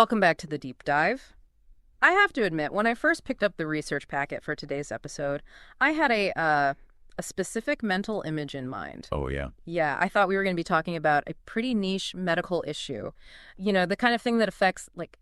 Welcome back to the deep dive. I have to admit, when I first picked up the research packet for today's episode, I had a specific mental image in mind. Oh, yeah. Yeah, I thought we were going to be talking about a pretty niche medical issue. You know, the kind of thing that affects like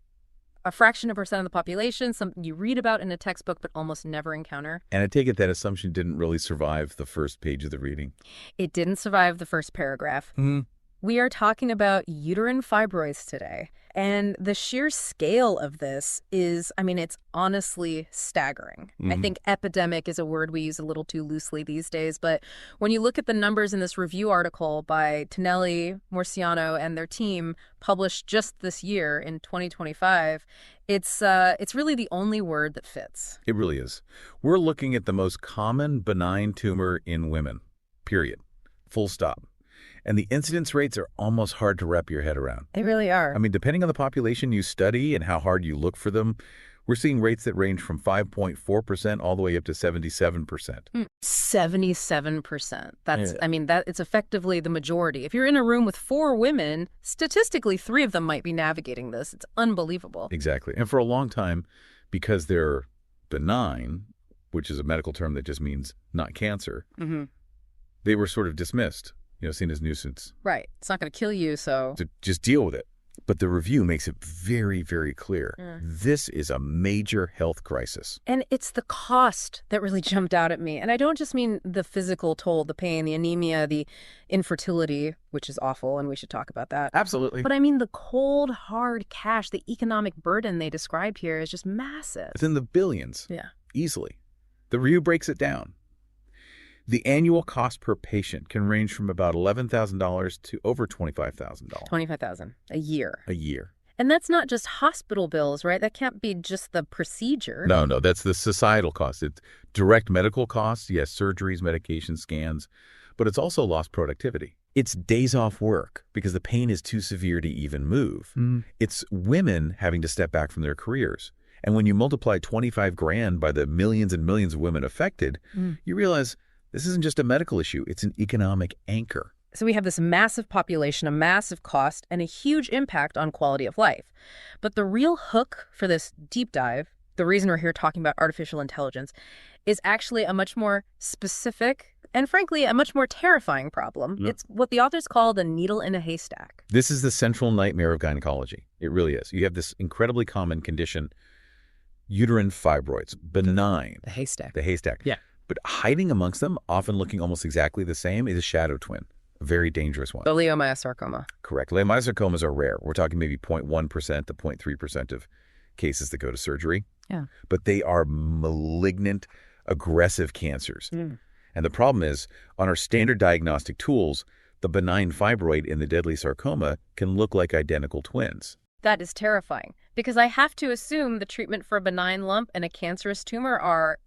a fraction of % of the population, something you read about in a textbook but almost never encounter. And I take it that assumption didn't really survive the first page of the reading. It didn't survive the first paragraph. Mm. We are talking about uterine fibroids today. And the sheer scale of this is, I mean, it's honestly staggering. I think epidemic is a word we use a little too loosely these days. But when you look at the numbers in this review article by Tonelli, Morciano, and their team published just this year in 2025, it's really the only word that fits. It really is. We're looking at the most common benign tumor in women, period. Full stop. And the incidence rates are almost hard to wrap your head around. They really are. I mean, depending on the population you study and how hard you look for them, we're seeing rates that range from 5.4% all the way up to 77%. 77%. That's, Yeah. I mean, that it's effectively the majority. If you're in a room with 4 women, statistically 3 of them might be navigating this. It's unbelievable. Exactly. And for a long time, because they're benign, which is a medical term that just means not cancer, they were sort of dismissed. Seen as nuisance. Right. It's not going to kill you, so... To just deal with it. But the review makes it very, very clear. This is a major health crisis. And it's the cost that really jumped out at me. And I don't just mean the physical toll, the pain, the anemia, the infertility, which is awful, and we should talk about that. Absolutely. But I mean the cold, hard cash, the economic burden they described here is just massive. It's in the billions. Yeah. Easily. The review breaks it down. The annual cost per patient can range from about $11,000 to over $25,000. $25,000 a year. A year. And that's not just hospital bills, right? That can't be just the procedure. No, that's the societal cost. It's direct medical costs, yes, surgeries, medication, scans, but it's also lost productivity. It's days off work because the pain is too severe to even move. It's women having to step back from their careers. And when you multiply 25 grand by the millions and millions of women affected, you realize this isn't just a medical issue, it's an economic anchor. So we have this massive population, a massive cost, and a huge impact on quality of life. But the real hook for this deep dive, the reason we're here talking about artificial intelligence, is actually a much more specific and, frankly, a much more terrifying problem. It's what the authors call the needle in a haystack. This is the central nightmare of gynecology. It really is. You have this incredibly common condition, uterine fibroids, benign. The haystack. The haystack. Yeah. But hiding amongst them, often looking almost exactly the same, is a shadow twin, a very dangerous one. The leiomyosarcoma. Correct. Leiomyosarcomas are rare. We're talking maybe 0.1% to 0.3% of cases that go to surgery. Yeah. But they are malignant, aggressive cancers. And the problem is, on our standard diagnostic tools, the benign fibroid and the deadly sarcoma can look like identical twins. That is terrifying, because I have to assume the treatment for a benign lump and a cancerous tumor are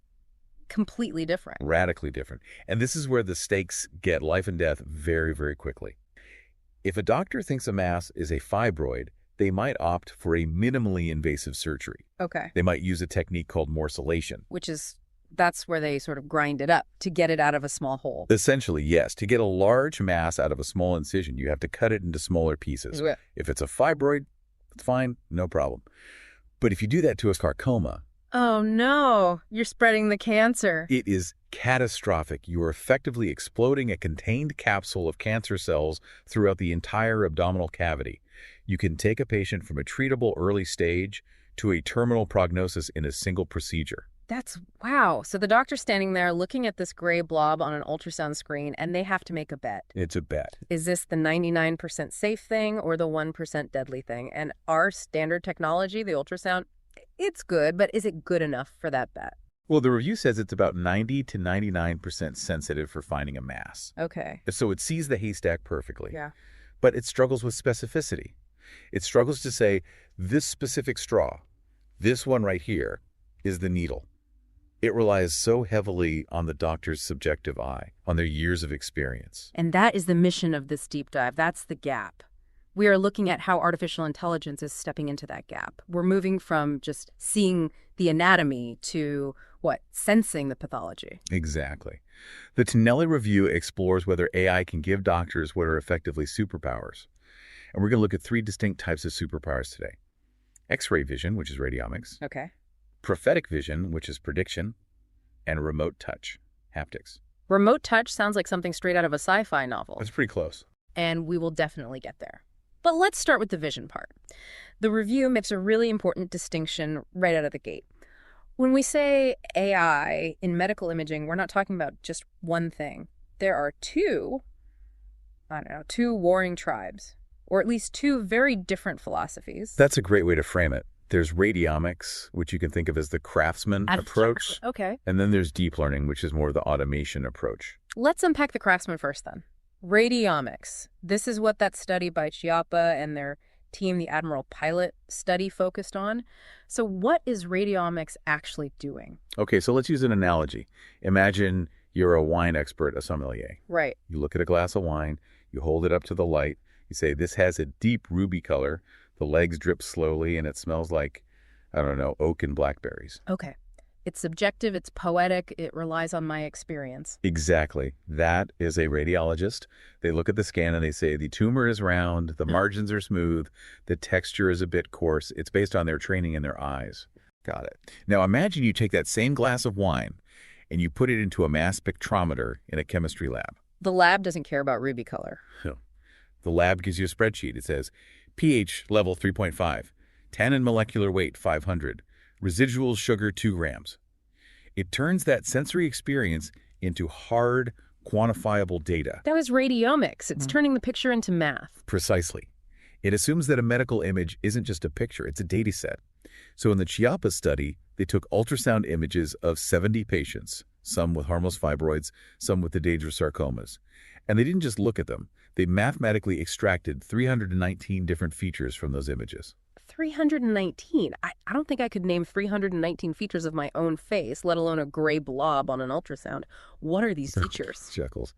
completely different. Radically different. And this is where the stakes get life and death very, very quickly. If a doctor thinks a mass is a fibroid, they might opt for a minimally invasive surgery. Okay. They might use a technique called morcellation. That's where they sort of grind it up to get it out of a small hole. Essentially, yes. To get a large mass out of a small incision, you have to cut it into smaller pieces. Yeah. If it's a fibroid, it's fine, no problem. But if you do that to a sarcoma, oh no, you're spreading the cancer. it is catastrophic. You are effectively exploding a contained capsule of cancer cells throughout the entire abdominal cavity. You can take a patient from a treatable early stage to a terminal prognosis in a single procedure. Wow. So the doctor's standing there looking at this gray blob on an ultrasound screen, and they have to make a bet. It's a bet. Is this the 99% safe thing or the 1% deadly thing? And our standard technology, the ultrasound, it's good, but is it good enough for that bet? Well, the review says it's about 90 to 99% sensitive for finding a mass. Okay. So it sees the haystack perfectly. Yeah. But it struggles with specificity. It struggles to say, this specific straw, this one right here, is the needle. It relies so heavily on the doctor's subjective eye, on their years of experience. And that is the mission of this deep dive. That's the gap. We are looking at how artificial intelligence is stepping into that gap. We're moving from just seeing the anatomy to, sensing the pathology. Exactly. The Tonelli review explores whether AI can give doctors what are effectively superpowers. And we're going to look at 3 distinct types of superpowers today. X-ray vision, which is radiomics, Okay. prophetic vision, which is prediction, and remote touch, haptics. Remote touch sounds like something straight out of a sci-fi novel. That's pretty close. And we will definitely get there. But let's start with the vision part. The review makes a really important distinction right out of the gate. When we say AI in medical imaging, we're not talking about just one thing. There are two warring tribes, or at least two very different philosophies. That's a great way to frame it. There's radiomics, which you can think of as the craftsman approach. Okay. And then there's deep learning, which is more of the automation approach. Let's unpack the craftsman first then. Radiomics. This is what that study by Chiappa and their team, the Admiral Pilot study, focused on. So what is radiomics actually doing? Okay, so let's use an analogy. Imagine you're a wine expert, a sommelier. Right. You look at a glass of wine, you hold it up to the light, you say, this has a deep ruby color, the legs drip slowly, and it smells like, I don't know, oak and blackberries. Okay. It's subjective, it's poetic, it relies on my experience. Exactly. That is a radiologist. They look at the scan and they say the tumor is round, the margins are smooth, the texture is a bit coarse. It's based on their training in their eyes. Got it. Now imagine you take that same glass of wine and you put it into a mass spectrometer in a chemistry lab. The lab doesn't care about ruby color. The lab gives you a spreadsheet. It says pH level 3.5, tannin molecular weight 500, residual sugar 2 grams. It turns that sensory experience into hard, quantifiable data. That was radiomics. It's turning the picture into math. Precisely. It assumes that a medical image isn't just a picture, it's a data set. So in the Chiappa study, they took ultrasound images of 70 patients, some with harmless fibroids, some with the dangerous sarcomas. And they didn't just look at them. They mathematically extracted 319 different features from those images. 319. I don't think I could name 319 features of my own face, let alone a gray blob on an ultrasound. What are these features? Chuckles.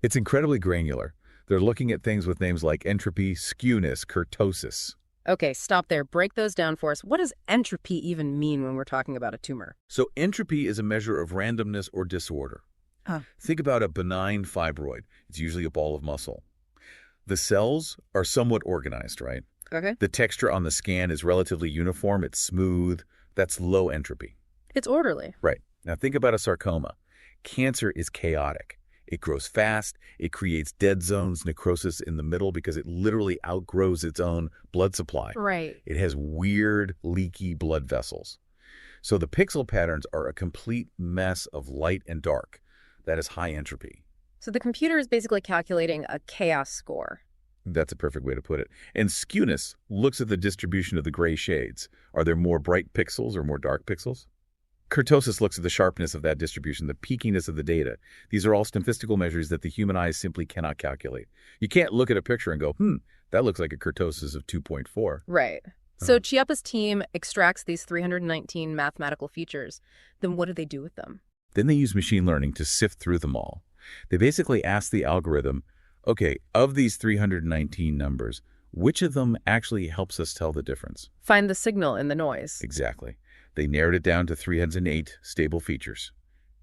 It's incredibly granular. They're looking at things with names like entropy, skewness, kurtosis. Okay, stop there. Break those down for us. What does entropy even mean when we're talking about a tumor? So entropy is a measure of randomness or disorder. Think about a benign fibroid. It's usually a ball of muscle. The cells are somewhat organized, right? Okay. The texture on the scan is relatively uniform. It's smooth. That's low entropy. It's orderly. Right. Now think about a sarcoma. Cancer is chaotic. It grows fast. It creates dead zones, necrosis in the middle because it literally outgrows its own blood supply. Right. It has weird, leaky blood vessels. So the pixel patterns are a complete mess of light and dark. That is high entropy. So the computer is basically calculating a chaos score. That's a perfect way to put it. And skewness looks at the distribution of the gray shades. Are there more bright pixels or more dark pixels? Kurtosis looks at the sharpness of that distribution, the peakiness of the data. These are all statistical measures that the human eye simply cannot calculate. You can't look at a picture and go, that looks like a kurtosis of 2.4. Right. So Chiappa's team extracts these 319 mathematical features. Then what do they do with them? Then they use machine learning to sift through them all. They basically ask the algorithm, okay, of these 319 numbers, which of them actually helps us tell the difference? Find the signal in the noise. Exactly. They narrowed it down to 308 stable features.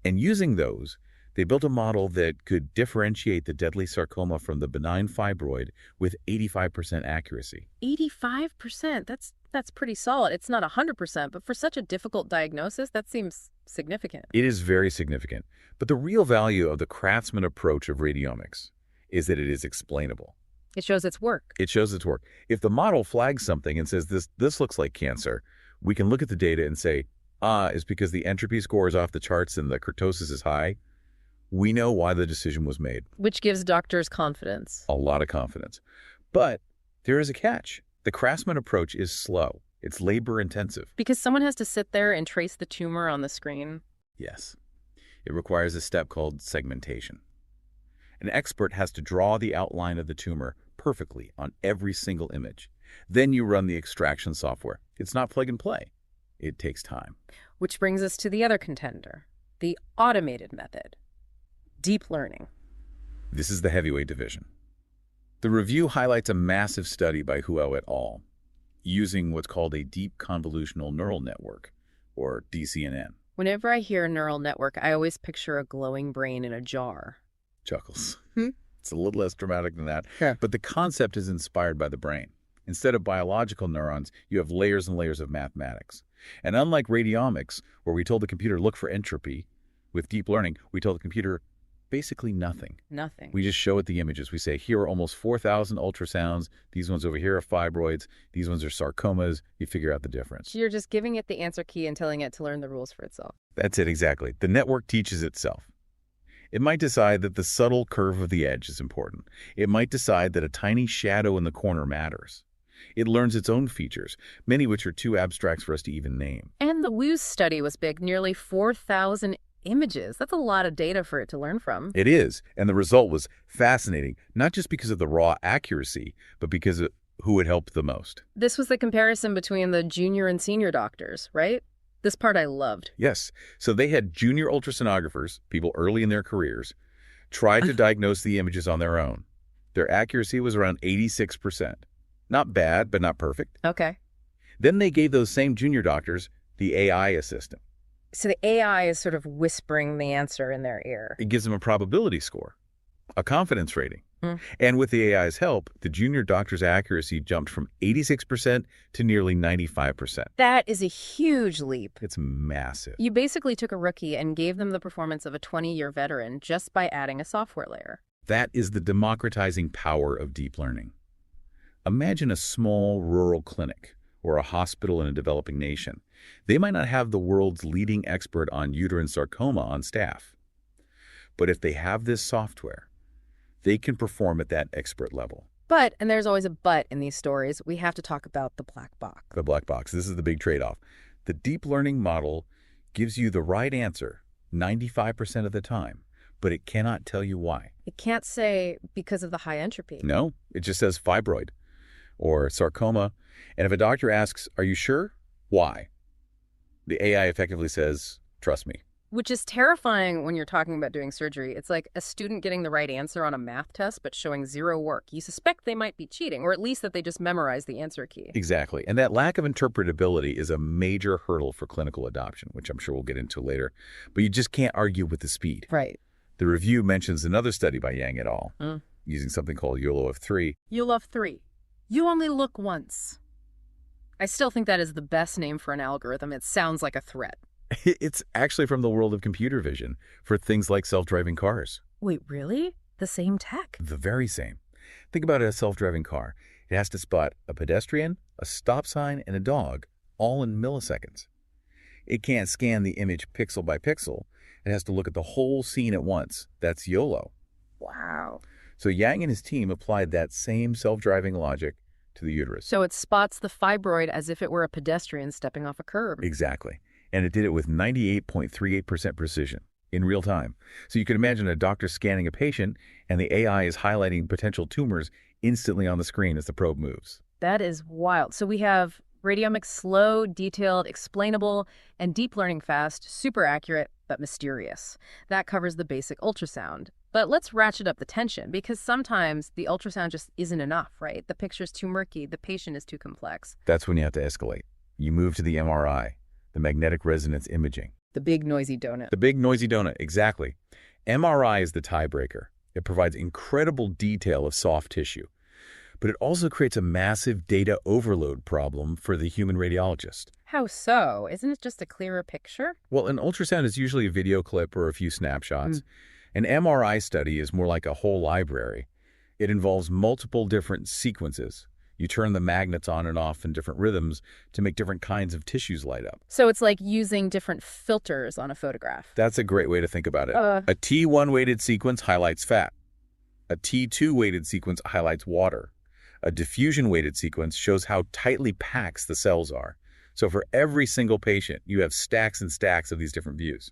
And using those, they built a model that could differentiate the deadly sarcoma from the benign fibroid with 85% accuracy. 85%? That's pretty solid. It's not 100%, but for such a difficult diagnosis, that seems significant. It is very significant. But the real value of the craftsman approach of radiomics is that it is explainable. It shows its work. It shows its work. If the model flags something and says, this looks like cancer, we can look at the data and say, it's because the entropy score is off the charts and the kurtosis is high. We know why the decision was made. Which gives doctors confidence. A lot of confidence. But there is a catch. The craftsman approach is slow. It's labor intensive. Because someone has to sit there and trace the tumor on the screen. Yes. It requires a step called segmentation. An expert has to draw the outline of the tumor perfectly on every single image. Then you run the extraction software. It's not plug and play. It takes time. Which brings us to the other contender, the automated method, deep learning. This is the heavyweight division. The review highlights a massive study by Huo et al. Using what's called a deep convolutional neural network, or DCNN. Whenever I hear a neural network, I always picture a glowing brain in a jar. Chuckles. It's a little less dramatic than that. Yeah. But the concept is inspired by the brain. Instead of biological neurons, you have layers and layers of mathematics. And unlike radiomics, where we told the computer look for entropy, with deep learning, we told the computer basically nothing. Nothing. We just show it the images. We say, here are almost 4,000 ultrasounds. These ones over here are fibroids. These ones are sarcomas. You figure out the difference. You're just giving it the answer key and telling it to learn the rules for itself. That's it, exactly. The network teaches itself. It might decide that the subtle curve of the edge is important. It might decide that a tiny shadow in the corner matters. It learns its own features, many which are too abstract for us to even name. And the WOOS study was big, nearly 4,000 images. That's a lot of data for it to learn from. It is, and the result was fascinating, not just because of the raw accuracy, but because of who it helped the most. This was the comparison between the junior and senior doctors, right? This part I loved. Yes, so they had junior ultrasonographers, people early in their careers, try to diagnose the images on their own. Their accuracy was around 86%. Not bad, but not perfect. Okay. Then they gave those same junior doctors the AI assistant. So the AI is sort of whispering the answer in their ear. It gives them a probability score, a confidence rating. Mm. And with the AI's help, the junior doctor's accuracy jumped from 86% to nearly 95%. That is a huge leap. It's massive. You basically took a rookie and gave them the performance of a 20-year veteran just by adding a software layer. That is the democratizing power of deep learning. Imagine a small rural clinic or a hospital in a developing nation. They might not have the world's leading expert on uterine sarcoma on staff. But if they have this software, they can perform at that expert level. But, and there's always a but in these stories, we have to talk about the black box. The black box. This is the big trade-off. The deep learning model gives you the right answer 95% of the time, but it cannot tell you why. It can't say because of the high entropy. No, it just says fibroid or sarcoma. And if a doctor asks, are you sure? Why? The AI effectively says, trust me. Which is terrifying when you're talking about doing surgery. It's like a student getting the right answer on a math test but showing zero work. You suspect they might be cheating, or at least that they just memorized the answer key. Exactly. And that lack of interpretability is a major hurdle for clinical adoption, which I'm sure we'll get into later. But you just can't argue with the speed. Right. The review mentions another study by Yang et al. Using something called YOLO of 3. YOLO of 3. You only look once. I still think that is the best name for an algorithm. It sounds like a threat. It's actually from the world of computer vision for things like self-driving cars. Wait, really? The same tech? The very same. Think about a self-driving car. It has to spot a pedestrian, a stop sign, and a dog, all in milliseconds. It can't scan the image pixel by pixel. It has to look at the whole scene at once. That's YOLO. Wow. So Yang and his team applied that same self-driving logic to the uterus. So it spots the fibroid as if it were a pedestrian stepping off a curb. Exactly. And it did it with 98.38% precision in real time. So you can imagine a doctor scanning a patient and the AI is highlighting potential tumors instantly on the screen as the probe moves. That is wild. So we have radiomics slow, detailed, explainable, and deep learning fast, super accurate, but mysterious. That covers the basic ultrasound. But let's ratchet up the tension, because sometimes the ultrasound just isn't enough, right? The picture's too murky, the patient is too complex. That's when you have to escalate. You move to the MRI, the magnetic resonance imaging. The big noisy donut. The big noisy donut, exactly. MRI is the tiebreaker. It provides incredible detail of soft tissue. But it also creates a massive data overload problem for the human radiologist. How so? Isn't it just a clearer picture? Well, an ultrasound is usually a video clip or a few snapshots. An MRI study is more like a whole library. It involves multiple different sequences. You turn the magnets on and off in different rhythms to make different kinds of tissues light up. So it's like using different filters on a photograph. That's a great way to think about it. A T1 weighted sequence highlights fat. A T2 weighted sequence highlights water. A diffusion weighted sequence shows how tightly packed the cells are. So for every single patient, you have stacks and stacks of these different views.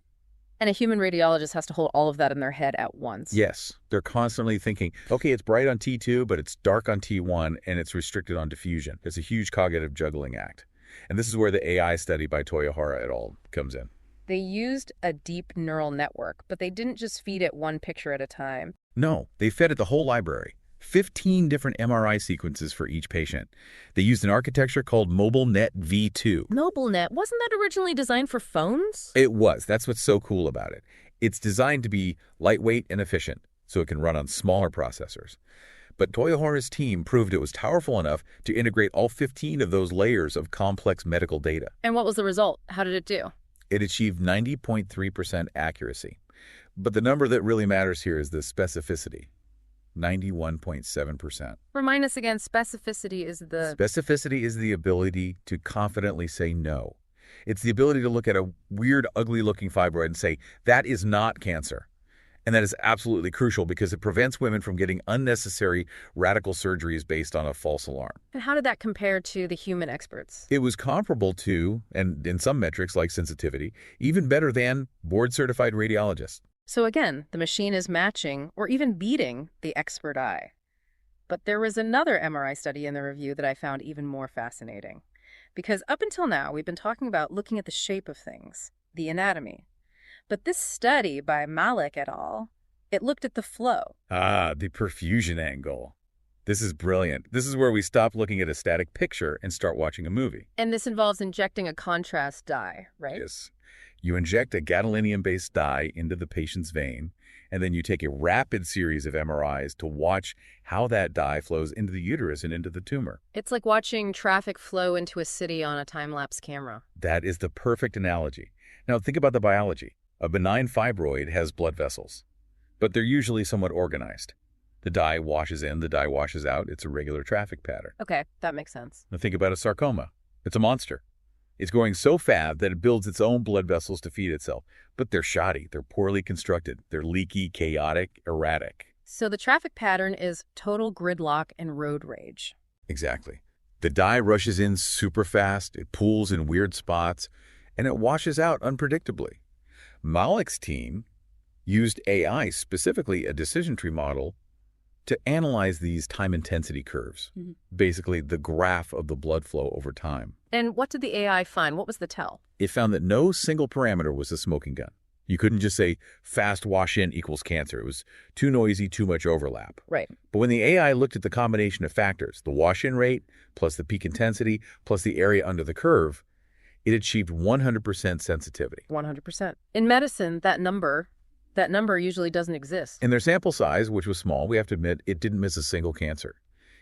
And a human radiologist has to hold all of that in their head at once. Yes. They're constantly thinking, okay, it's bright on T2, but it's dark on T1, and it's restricted on diffusion. It's a huge cognitive juggling act. And this is where the AI study by Toyohara et al. Comes in. They used a deep neural network, but they didn't just feed it one picture at a time. No, they fed it the whole library. 15 different MRI sequences for each patient. They used an architecture called MobileNet V2. MobileNet, wasn't that originally designed for phones? It was. That's what's so cool about it. It's designed to be lightweight and efficient, so it can run on smaller processors. But Toyohara's team proved it was powerful enough to integrate all 15 of those layers of complex medical data. And what was the result? How did it do? It achieved 90.3% accuracy. But the number that really matters here is the specificity, 91.7%. Remind us again, specificity is the ability to confidently say no. It's the ability to look at a weird, ugly-looking fibroid and say, that is not cancer. And that is absolutely crucial because it prevents women from getting unnecessary radical surgeries based on a false alarm. And how did that compare to the human experts? It was comparable to, and in some metrics like sensitivity, even better than board-certified radiologists. So again, the machine is matching or even beating the expert eye. But there was another MRI study in the review that I found even more fascinating. Because up until now, we've been talking about looking at the shape of things, the anatomy. But this study by Malik et al., it looked at the flow. The perfusion angle. This is brilliant. This is where we stop looking at a static picture and start watching a movie. And this involves injecting a contrast dye, right? Yes. You inject a gadolinium-based dye into the patient's vein, and then you take a rapid series of MRIs to watch how that dye flows into the uterus and into the tumor. It's like watching traffic flow into a city on a time-lapse camera. That is the perfect analogy. Now think about the biology. A benign fibroid has blood vessels, but they're usually somewhat organized. The dye washes in, the dye washes out. It's a regular traffic pattern. Okay, that makes sense. Now think about a sarcoma. It's a monster. It's growing so fast that it builds its own blood vessels to feed itself. But they're shoddy, they're poorly constructed, they're leaky, chaotic, erratic. So the traffic pattern is total gridlock and road rage. Exactly. The dye rushes in super fast, it pools in weird spots, and it washes out unpredictably. Malik's team used AI, specifically a decision tree model, to analyze these time intensity curves, basically the graph of the blood flow over time. And what did the AI find? What was the tell? It found that no single parameter was a smoking gun. You couldn't just say fast wash-in equals cancer. It was too noisy, too much overlap. Right. But when the AI looked at the combination of factors, the wash-in rate plus the peak intensity plus the area under the curve, it achieved 100% sensitivity. 100%. In medicine, that number usually doesn't exist. In their sample size, which was small, we have to admit it didn't miss a single cancer.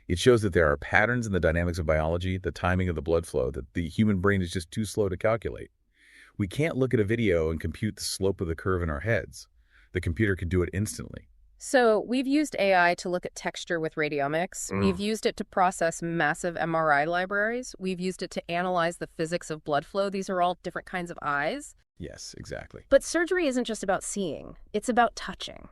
It shows that there are patterns in the dynamics of biology, the timing of the blood flow, that the human brain is just too slow to calculate. We can't look at a video and compute the slope of the curve in our heads. The computer can do it instantly. So we've used AI to look at texture with radiomics. We've used it to process massive MRI libraries. We've used it to analyze the physics of blood flow. These are all different kinds of eyes. Yes, exactly. But surgery isn't just about seeing. It's about touching.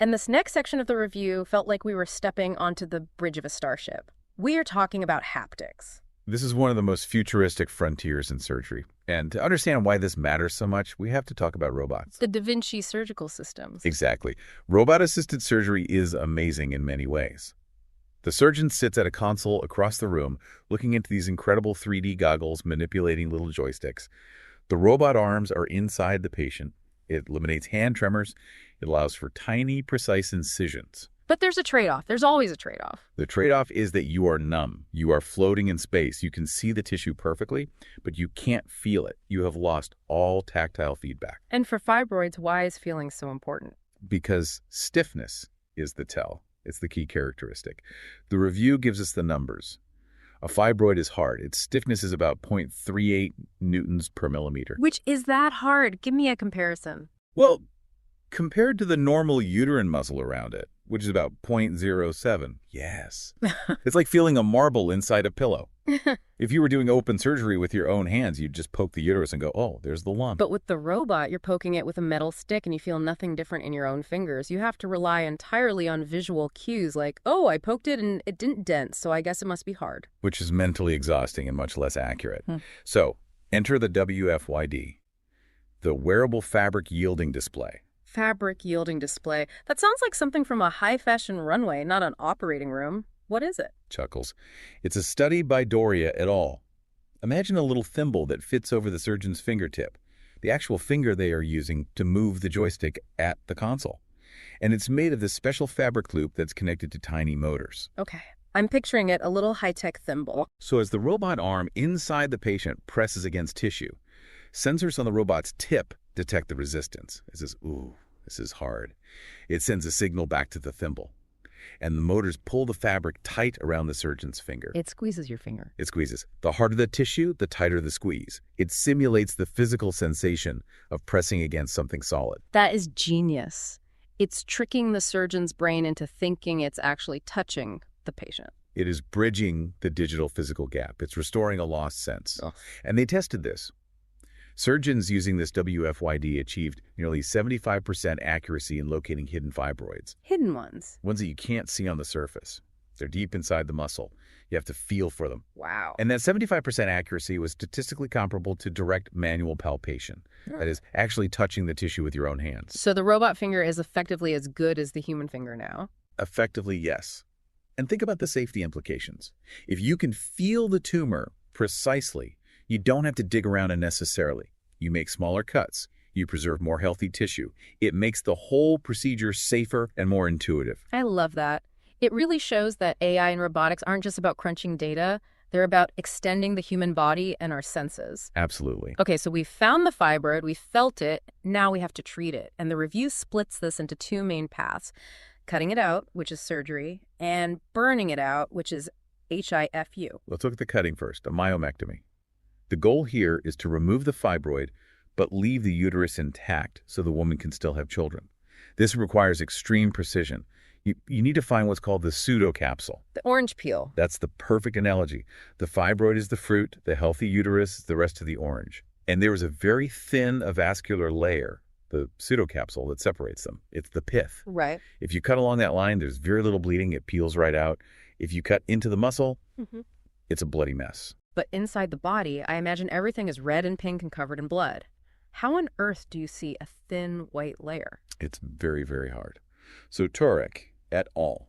And this next section of the review felt like we were stepping onto the bridge of a starship. We are talking about haptics. This is one of the most futuristic frontiers in surgery. And to understand why this matters so much, we have to talk about robots. The Da Vinci surgical systems. Exactly. Robot-assisted surgery is amazing in many ways. The surgeon sits at a console across the room, looking into these incredible 3D goggles, manipulating little joysticks. The robot arms are inside the patient. It eliminates hand tremors. It allows for tiny, precise incisions. But there's a trade-off. There's always a trade-off. The trade-off is that you are numb. You are floating in space. You can see the tissue perfectly, but you can't feel it. You have lost all tactile feedback. And for fibroids, why is feeling so important? Because stiffness is the tell. It's the key characteristic. The review gives us the numbers. A fibroid is hard. Its stiffness is about 0.38 newtons per millimeter. Which is that hard? Give me a comparison. Well, compared to the normal uterine muscle around it, which is about 0.07. Yes. It's like feeling a marble inside a pillow. If you were doing open surgery with your own hands, you'd just poke the uterus and go, oh, there's the lump. But with the robot, you're poking it with a metal stick and you feel nothing different in your own fingers. You have to rely entirely on visual cues like, oh, I poked it and it didn't dent, so I guess it must be hard. Which is mentally exhausting and much less accurate. So, enter the WFYD, the wearable fabric yielding display. Fabric yielding display. That sounds like something from a high-fashion runway, not an operating room. What is it? Chuckles. It's a study by Doria et al. Imagine a little thimble that fits over the surgeon's fingertip, the actual finger they are using to move the joystick at the console. And it's made of this special fabric loop that's connected to tiny motors. Okay. I'm picturing it, a little high-tech thimble. So as the robot arm inside the patient presses against tissue, sensors on the robot's tip detect the resistance. It says, ooh, this is hard. It sends a signal back to the thimble. and the motors pull the fabric tight around the surgeon's finger. It squeezes your finger. It squeezes. The harder the tissue, the tighter the squeeze. It simulates the physical sensation of pressing against something solid. That is genius. It's tricking the surgeon's brain into thinking it's actually touching the patient. It is bridging the digital-physical gap. It's restoring a lost sense. Oh. And they tested this. Surgeons using this WFYD achieved nearly 75% accuracy in locating hidden fibroids. Hidden ones. Ones that you can't see on the surface. They're deep inside the muscle. You have to feel for them. Wow. And that 75% accuracy was statistically comparable to direct manual palpation. That is, actually touching the tissue with your own hands. So the robot finger is effectively as good as the human finger now? Effectively, yes. And think about the safety implications. If you can feel the tumor precisely, you don't have to dig around unnecessarily. You make smaller cuts. You preserve more healthy tissue. It makes the whole procedure safer and more intuitive. I love that. It really shows that AI and robotics aren't just about crunching data. They're about extending the human body and our senses. Absolutely. Okay, so we found the fibroid, we felt it, now we have to treat it. And the review splits this into two main paths. Cutting it out, which is surgery, and burning it out, which is HIFU. Let's look at the cutting first, a myomectomy. The goal here is to remove the fibroid, but leave the uterus intact so the woman can still have children. This requires extreme precision. You need to find what's called the pseudocapsule. The orange peel. That's the perfect analogy. The fibroid is the fruit, the healthy uterus is the rest of the orange. And there is a very thin avascular layer, the pseudocapsule, that separates them. It's the pith. Right. If you cut along that line, there's very little bleeding. It peels right out. If you cut into the muscle, it's a bloody mess. But inside the body, I imagine everything is red and pink and covered in blood. How on earth do you see a thin white layer? It's very, very hard. So Turek et al.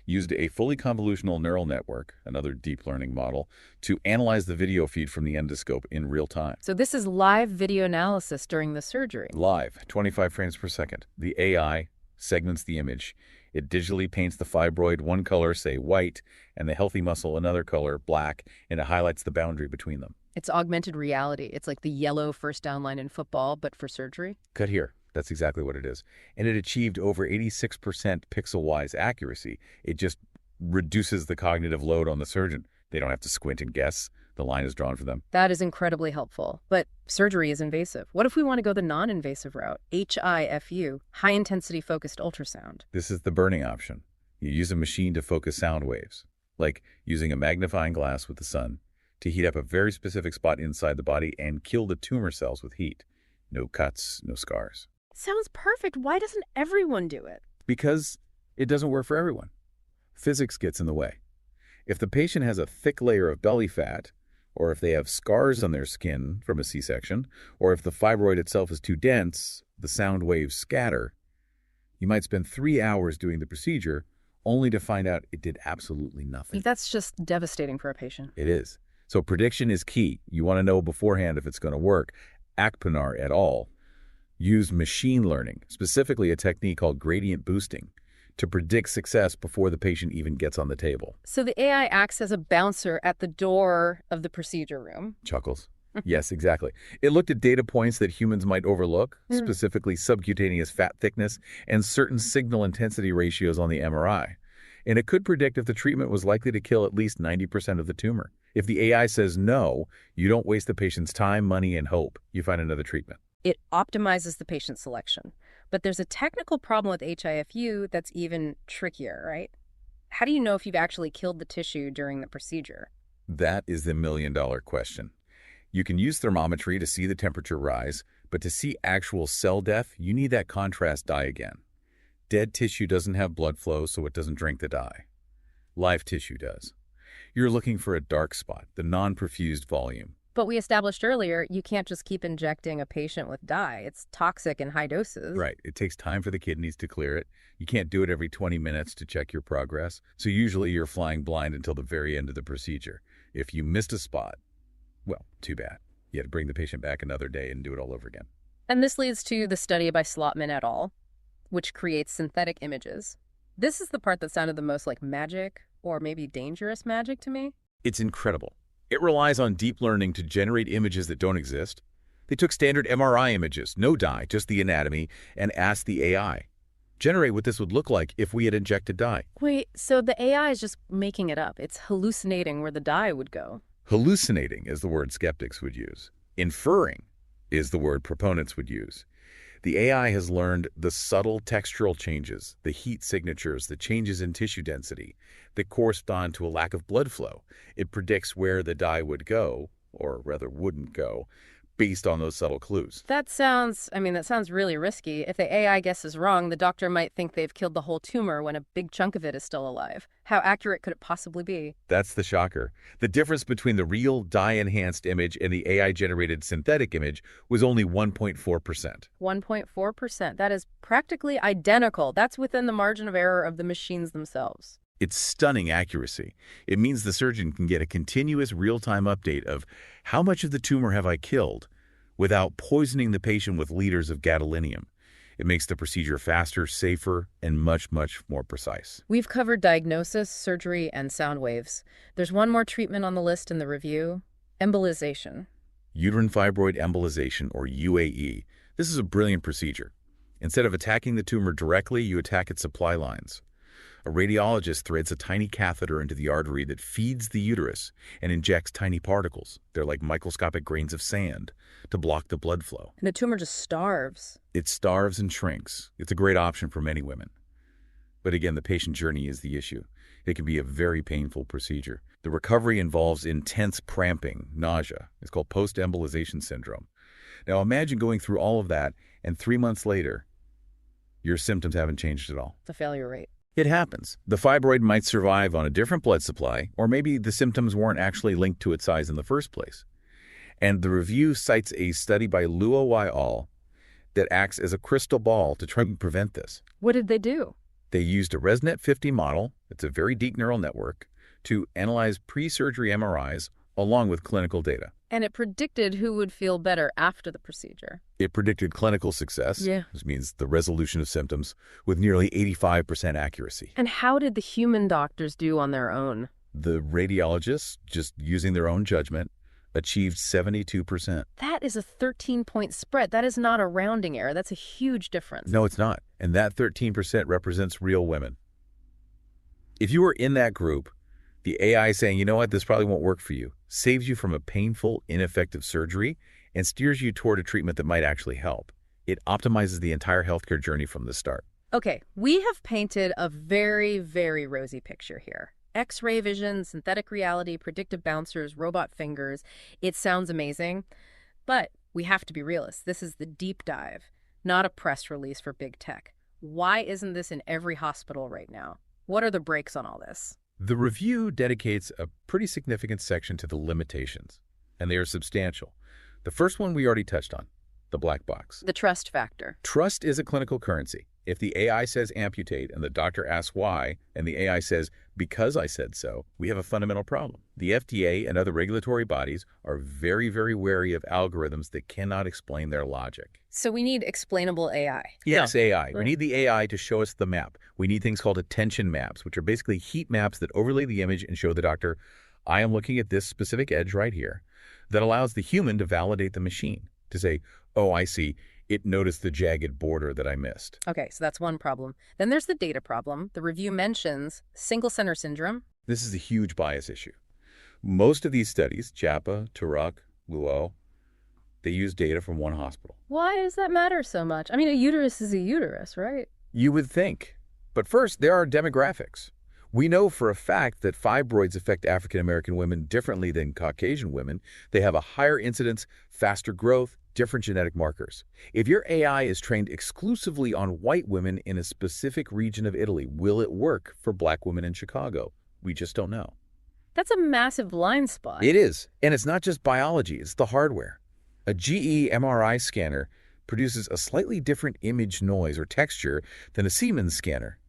Used a fully convolutional neural network, another deep learning model, to analyze the video feed from the endoscope in real time. So this is live video analysis during the surgery. Live, 25 frames per second. The AI segments the image. It digitally paints the fibroid one color, say white, and the healthy muscle another color, black, and it highlights the boundary between them. It's augmented reality. It's like the yellow first down line in football, but for surgery. Cut here. That's exactly what it is. And it achieved over 86% pixel-wise accuracy. It just reduces the cognitive load on the surgeon. They don't have to squint and guess. The line is drawn for them. That is incredibly helpful. But surgery is invasive. What if we want to go the non-invasive route? HIFU, high-intensity focused ultrasound. This is the burning option. You use a machine to focus sound waves, like using a magnifying glass with the sun to heat up a very specific spot inside the body and kill the tumor cells with heat. No cuts, no scars. Sounds perfect. Why doesn't everyone do it? Because it doesn't work for everyone. Physics gets in the way. If the patient has a thick layer of belly fat, or if they have scars on their skin from a C-section, or if the fibroid itself is too dense, the sound waves scatter, you might spend 3 hours doing the procedure only to find out it did absolutely nothing. That's just devastating for a patient. It is. So prediction is key. You want to know beforehand if it's going to work. Akpinar et al. Used machine learning, specifically a technique called gradient boosting, to predict success before the patient even gets on the table. So the AI acts as a bouncer at the door of the procedure room. Chuckles. Yes, exactly. It looked at data points that humans might overlook, specifically subcutaneous fat thickness and certain signal intensity ratios on the MRI. And it could predict if the treatment was likely to kill at least 90% of the tumor. If the AI says no, you don't waste the patient's time, money, and hope. You find another treatment. It optimizes the patient selection. But there's a technical problem with HIFU that's even trickier, right? How do you know if you've actually killed the tissue during the procedure? That is the million-dollar question. You can use thermometry to see the temperature rise, but to see actual cell death, you need that contrast dye again. Dead tissue doesn't have blood flow, so it doesn't drink the dye. Live tissue does. You're looking for a dark spot, the non-perfused volume. But we established earlier, you can't just keep injecting a patient with dye. It's toxic in high doses. Right. It takes time for the kidneys to clear it. You can't do it every 20 minutes to check your progress. So usually you're flying blind until the very end of the procedure. If you missed a spot, well, too bad. You had to bring the patient back another day and do it all over again. And this leads to the study by Slotman et al., which creates synthetic images. This is the part that sounded the most like magic, or maybe dangerous magic to me. It's incredible. It relies on deep learning to generate images that don't exist. They took standard MRI images, no dye, just the anatomy, and asked the AI, generate what this would look like if we had injected dye. Wait, so the AI is just making it up. It's hallucinating where the dye would go. Hallucinating is the word skeptics would use. Inferring is the word proponents would use. The AI has learned the subtle textural changes, the heat signatures, the changes in tissue density that correspond to a lack of blood flow. It predicts where the dye would go, or rather wouldn't go, based on those subtle clues. That sounds really risky. If the AI guesses wrong, the doctor might think they've killed the whole tumor when a big chunk of it is still alive. How accurate could it possibly be? That's the shocker. The difference between the real dye-enhanced image and the AI-generated synthetic image was only 1.4%. 1.4%. That is practically identical. That's within the margin of error of the machines themselves. It's stunning accuracy. It means the surgeon can get a continuous real-time update of how much of the tumor have I killed without poisoning the patient with liters of gadolinium. It makes the procedure faster, safer, and much, much more precise. We've covered diagnosis, surgery, and sound waves. There's one more treatment on the list in the review: embolization. Uterine fibroid embolization, or UAE. This is a brilliant procedure. Instead of attacking the tumor directly, you attack its supply lines. A radiologist threads a tiny catheter into the artery that feeds the uterus and injects tiny particles. They're like microscopic grains of sand to block the blood flow. And the tumor just starves. It starves and shrinks. It's a great option for many women. But again, the patient journey is the issue. It can be a very painful procedure. The recovery involves intense cramping, nausea. It's called post-embolization syndrome. Now imagine going through all of that, and 3 months later, your symptoms haven't changed at all. The failure rate. It happens. The fibroid might survive on a different blood supply, or maybe the symptoms weren't actually linked to its size in the first place. And the review cites a study by Luo et al. That acts as a crystal ball to try and prevent this. What did they do? They used a ResNet 50 model, it's a very deep neural network, to analyze pre-surgery MRIs along with clinical data. And it predicted who would feel better after the procedure. It predicted clinical success, which means the resolution of symptoms, with nearly 85% accuracy. And how did the human doctors do on their own? The radiologists, just using their own judgment, achieved 72%. That is a 13-point spread. That is not a rounding error. That's a huge difference. No, it's not. And that 13% represents real women. If you were in that group, the AI saying, you know what, this probably won't work for you, saves you from a painful, ineffective surgery and steers you toward a treatment that might actually help. It optimizes the entire healthcare journey from the start. Okay, we have painted a very, very rosy picture here. X-ray vision, synthetic reality, predictive bouncers, robot fingers. It sounds amazing, but we have to be realists. This is the deep dive, not a press release for big tech. Why isn't this in every hospital right now? What are the brakes on all this? The review dedicates a pretty significant section to the limitations, and they are substantial. The first one we already touched on, the black box. The trust factor. Trust is a clinical currency. If the AI says amputate and the doctor asks why, and the AI says, because I said so, we have a fundamental problem. The FDA and other regulatory bodies are very, very wary of algorithms that cannot explain their logic. So we need explainable AI. Yes, AI. We need the AI to show us the map. We need things called attention maps, which are basically heat maps that overlay the image and show the doctor, I am looking at this specific edge right here, that allows the human to validate the machine, to say, oh, I see, it noticed the jagged border that I missed. Okay, so that's one problem. Then there's the data problem. The review mentions single center syndrome. This is a huge bias issue. Most of these studies, Chapa, Turok, Luo, they use data from one hospital. Why does that matter so much? I mean, a uterus is a uterus, right? You would think. But first, there are demographics. We know for a fact that fibroids affect African American women differently than Caucasian women. They have a higher incidence, faster growth, different genetic markers. If your AI is trained exclusively on white women in a specific region of Italy, will it work for black women in Chicago? We just don't know. That's a massive blind spot. It is. And it's not just biology, it's the hardware. A GE MRI scanner produces a slightly different image noise or texture than a Siemens scanner.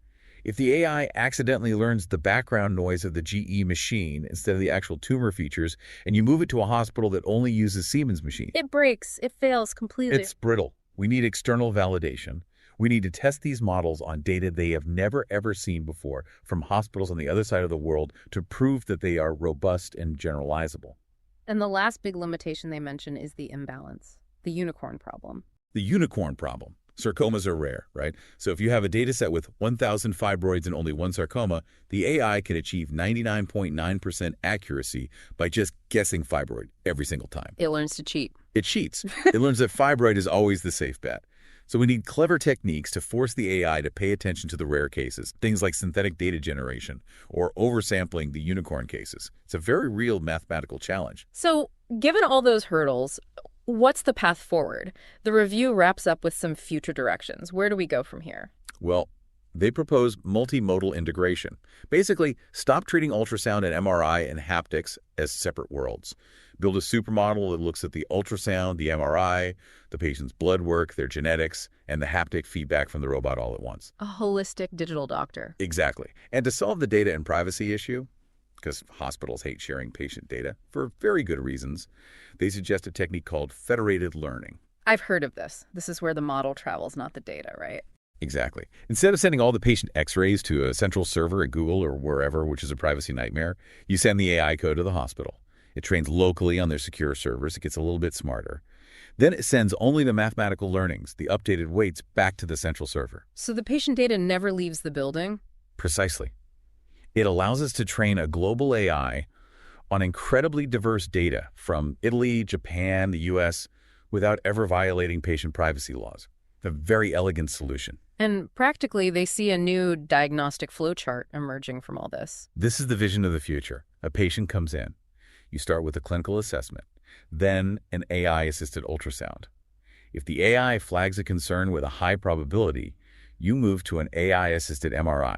If the AI accidentally learns the background noise of the GE machine instead of the actual tumor features, and you move it to a hospital that only uses Siemens machine, it breaks. It fails completely. It's brittle. We need external validation. We need to test these models on data they have never, ever seen before from hospitals on the other side of the world to prove that they are robust and generalizable. And the last big limitation they mention is the imbalance, the unicorn problem. The unicorn problem. Sarcomas are rare, right? So if you have a data set with 1,000 fibroids and only one sarcoma, the AI can achieve 99.9% accuracy by just guessing fibroid every single time. It learns to cheat. It cheats. It learns that fibroid is always the safe bet. So we need clever techniques to force the AI to pay attention to the rare cases, things like synthetic data generation or oversampling the unicorn cases. It's a very real mathematical challenge. So given all those hurdles, what's the path forward? The review wraps up with some future directions. Where do we go from here? Well, they propose multimodal integration. Basically, stop treating ultrasound and MRI and haptics as separate worlds. Build a supermodel that looks at the ultrasound, the MRI, the patient's blood work, their genetics, and the haptic feedback from the robot all at once. A holistic digital doctor. Exactly. And to solve the data and privacy issue, because hospitals hate sharing patient data for very good reasons, they suggest a technique called federated learning. I've heard of this. This is where the model travels, not the data, right? Exactly. Instead of sending all the patient x-rays to a central server at Google or wherever, which is a privacy nightmare, you send the AI code to the hospital. It trains locally on their secure servers. It gets a little bit smarter. Then it sends only the mathematical learnings, the updated weights, back to the central server. So the patient data never leaves the building? Precisely. It allows us to train a global AI on incredibly diverse data from Italy, Japan, the US, without ever violating patient privacy laws. A very elegant solution. And practically, they see a new diagnostic flowchart emerging from all this. This is the vision of the future. A patient comes in. You start with a clinical assessment, then an AI-assisted ultrasound. If the AI flags a concern with a high probability, you move to an AI-assisted MRI,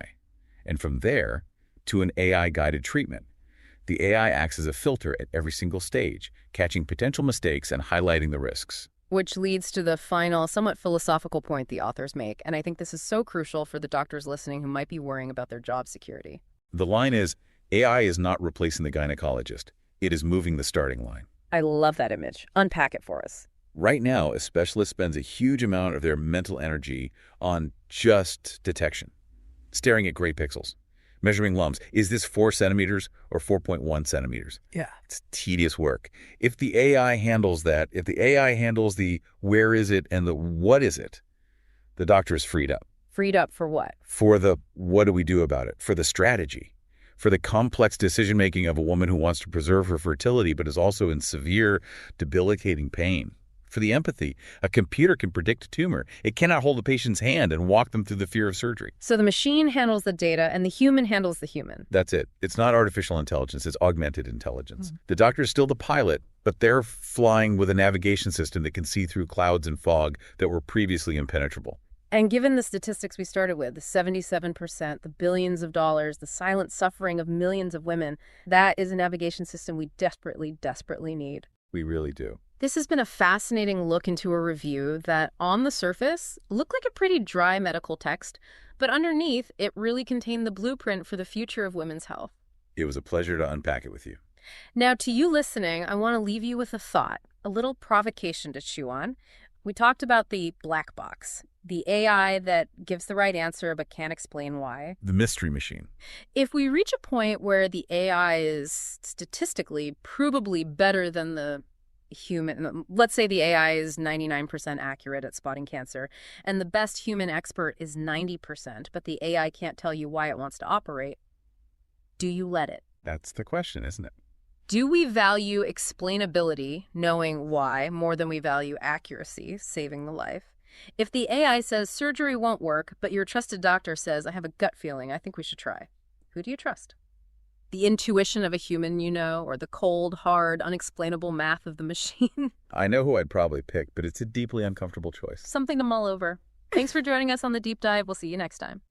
and from there to an AI-guided treatment. The AI acts as a filter at every single stage, catching potential mistakes and highlighting the risks. Which leads to the final, somewhat philosophical point the authors make, and I think this is so crucial for the doctors listening who might be worrying about their job security. The line is, AI is not replacing the gynecologist. It is moving the starting line. I love that image. Unpack it for us. Right now, a specialist spends a huge amount of their mental energy on just detection, staring at gray pixels, measuring lumps. Is this 4 centimeters or 4.1 centimeters? Yeah. It's tedious work. If the AI handles that, if the AI handles the where is it and the what is it, the doctor is freed up. Freed up for what? For the what do we do about it? For the strategy. For the complex decision-making of a woman who wants to preserve her fertility but is also in severe, debilitating pain. For the empathy, a computer can predict a tumor. It cannot hold a patient's hand and walk them through the fear of surgery. So the machine handles the data and the human handles the human. That's it. It's not artificial intelligence. It's augmented intelligence. The doctor is still the pilot, but they're flying with a navigation system that can see through clouds and fog that were previously impenetrable. And given the statistics we started with, the 77%, the billions of dollars, the silent suffering of millions of women, that is a navigation system we desperately, desperately need. We really do. This has been a fascinating look into a review that, on the surface, looked like a pretty dry medical text, but underneath, it really contained the blueprint for the future of women's health. It was a pleasure to unpack it with you. Now, to you listening, I want to leave you with a thought, a little provocation to chew on. We talked about the black box, the AI that gives the right answer but can't explain why. The mystery machine. If we reach a point where the AI is statistically provably better than the human, let's say the AI is 99% accurate at spotting cancer, and the best human expert is 90%, but the AI can't tell you why it wants to operate, do you let it? That's the question, isn't it? Do we value explainability, knowing why, more than we value accuracy, saving the life? If the AI says surgery won't work, but your trusted doctor says, I have a gut feeling, I think we should try, who do you trust? The intuition of a human, you know, or the cold, hard, unexplainable math of the machine? I know who I'd probably pick, but it's a deeply uncomfortable choice. Something to mull over. Thanks for joining us on The Deep Dive. We'll see you next time.